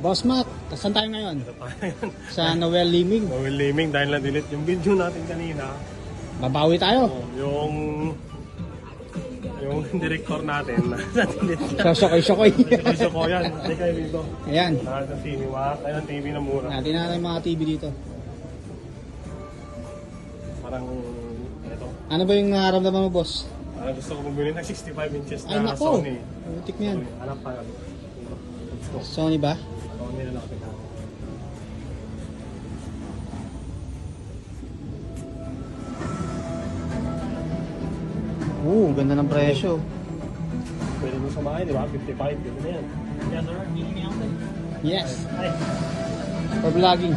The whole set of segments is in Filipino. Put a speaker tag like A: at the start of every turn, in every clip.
A: Boss Mac, saan tayo ngayon?
B: Ito tayo ngayon.
A: Sa Noel Liming.
B: Noel Liming dahil na-delete yung video natin kanina.
A: Babawi tayo.
B: Yung director natin na-delete siya.
A: Shokoy.
B: Gusto ko yan. Hindi kayo dito.
A: Ayan.
B: Nakal ng TV. Wala tayo ng TV na mura.
A: Natin natin yung mga TV dito.
B: Parang ito.
A: Ano ba yung nararamdaman mo, boss?
B: Gusto ko bumili ng 65 inches
A: Ay,
B: na
A: nako.
B: Sony.
A: Butik na yan.
B: Hanap tayo. Let's go.
A: Sony ba?
B: Sony na lang kita.
A: Ganda ng presyo.
B: Pwede mo samahin, di ba? 55. Pwede na yan. Yes, sir.
A: Yes.
B: Hi.
A: For vlogging.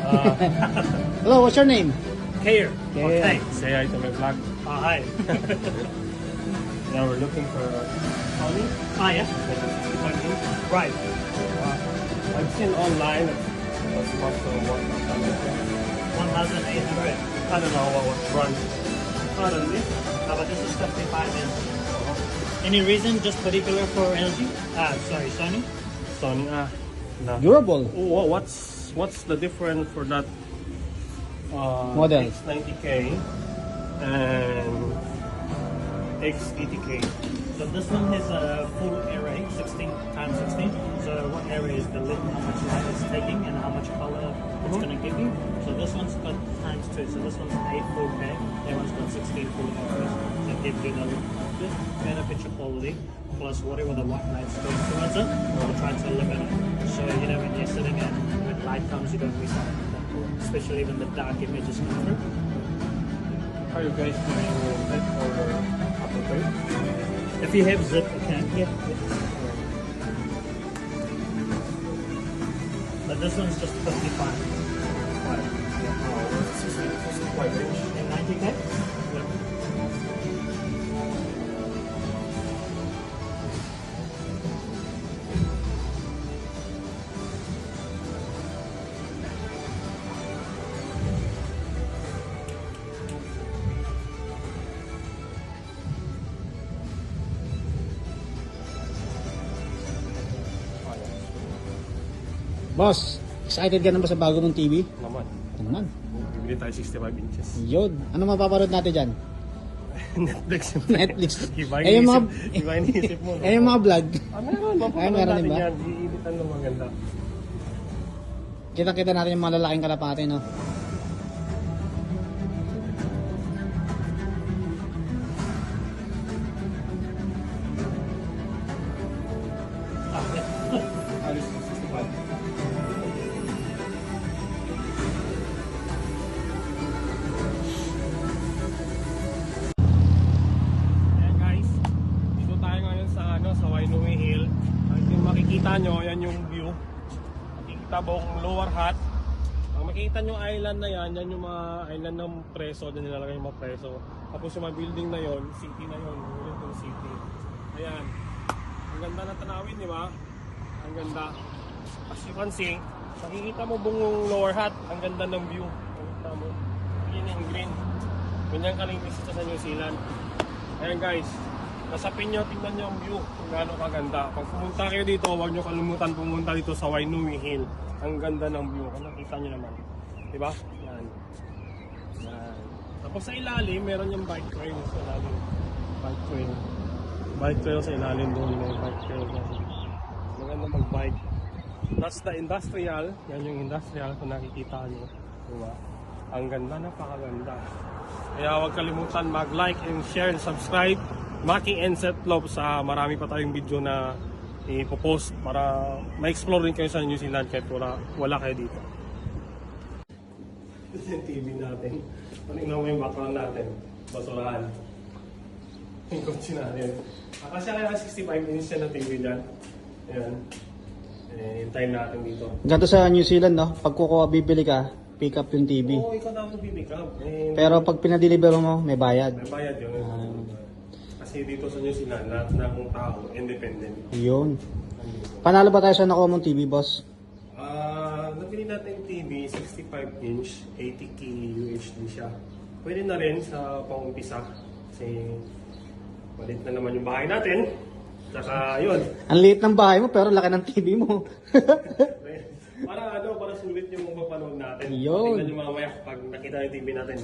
A: Hello, what's your name?
B: Care.
A: Care.
B: Okay. Say hi to my vlog. Hi. Now we're looking for Sony.
C: Yeah.
B: Right. I've seen online that was supposed to work on something.
C: 1,800.
B: I don't know what brand. I don't know.
C: But this is 55 inch. Any reason just particular for LG? Sorry, Sony?
B: Sony. No.
A: Durable.
B: What's the difference for that
A: Model.
B: X90K and X80K?
C: So this one has a full array, 16 times 16. So one array is the lit, how much light it's taking and how much color it's going to give you. So this one's got times 2. So this one's 8 full K, that one's got 16 full arrays. So it gives you the good, better picture quality, plus whatever the white light's doing towards it, we'll try to eliminate it. So you know when you're sitting and when light comes, you don't miss out on that, especially when the dark images come through.
B: Are you guys doing that or Apple Pay?
C: If you have zip, you can. Yeah. But this one's just 55
B: 65 inch.
C: and 90K. Yeah.
A: Boss, excited ka na ba sa bago mong TV?
B: Naman.
A: Ano naman?
B: Bibili tayo 65 inches.
A: Yun. Ano mapapanood natin dyan?
B: Netflix.
A: Netflix.
B: Iba
A: Eh, yung mga,
B: iniisip mo.
A: eh, yung mga vlog.
B: Meron.
A: Ay,
B: Mapapanood
A: meron
B: natin
A: din ba?
B: yan. Iinitan ng maganda.
A: Kita-kita natin yung mga lalaking kalapate, no?
B: Alis 65. Ayan guys, dito tayo ngayon sa Wainui Hill. Yung makikita nyo, yan yung view. Makikita buong lower hat. Ang makikita nyo island na yan yung mga island ng preso, dyan nilalagay yung mga preso. Tapos yung mga building na yon, city na yon, yung city. Ayan, ang ganda na tanawin, di ba? Ang ganda. As you can see, makikita mo buong lower hat, ang ganda ng view. Makikita mo, yun yung green. Ganyan kalinis ito sa New Zealand. Ayan guys, nasapin nyo, tingnan nyo ang view kung gaano kaganda. Pag pumunta kayo dito, huwag nyo kalimutan pumunta dito sa Wainui Hill. Ang ganda ng view, kung nakita nyo naman. Diba? Yan. Yan. Tapos sa ilalim, meron yung bike trail sa ilalim. Bike trail. Bike trail sa ilalim doon, may bike trail. Maganda mag-bike. That's the industrial. Yan yung industrial kung nakikita nyo. Diba? Ang ganda, napakaganda. Kaya huwag kalimutan mag-like and share and subscribe. Maki and Setlop sa marami pa tayong video na ipopost para ma-explore rin kayo sa New Zealand kahit wala kayo dito. Ito yung TV natin. Panignan mo yung background natin. Basurahan. Yung kotse natin. Kasi kaya 65 inch na TV dyan. Ayan. Hintayin natin dito.
A: Ganito sa New Zealand, no? Pag bibili ka, pick up yung TV.
B: Oo, ikaw dapat bibigyan.
A: Pero pag pinadeliver mo, may bayad.
B: May bayad yun. Kasi dito sa New Zealand, lahat na akong tao, independent.
A: Yun. Panalo ba tayo sa nakuha mong TV, boss?
B: Nabili natin yung TV, 65 inch, 80k UHD siya. Pwede na rin sa pang-umpisa. Kasi malit na naman yung bahay natin. Saka yun.
A: Ang liit ng bahay mo pero laki ng TV mo.
B: Para sulit yung mapapanood natin.
A: Yun.
B: Tingnan nyo mamaya pag nakita yung TV natin.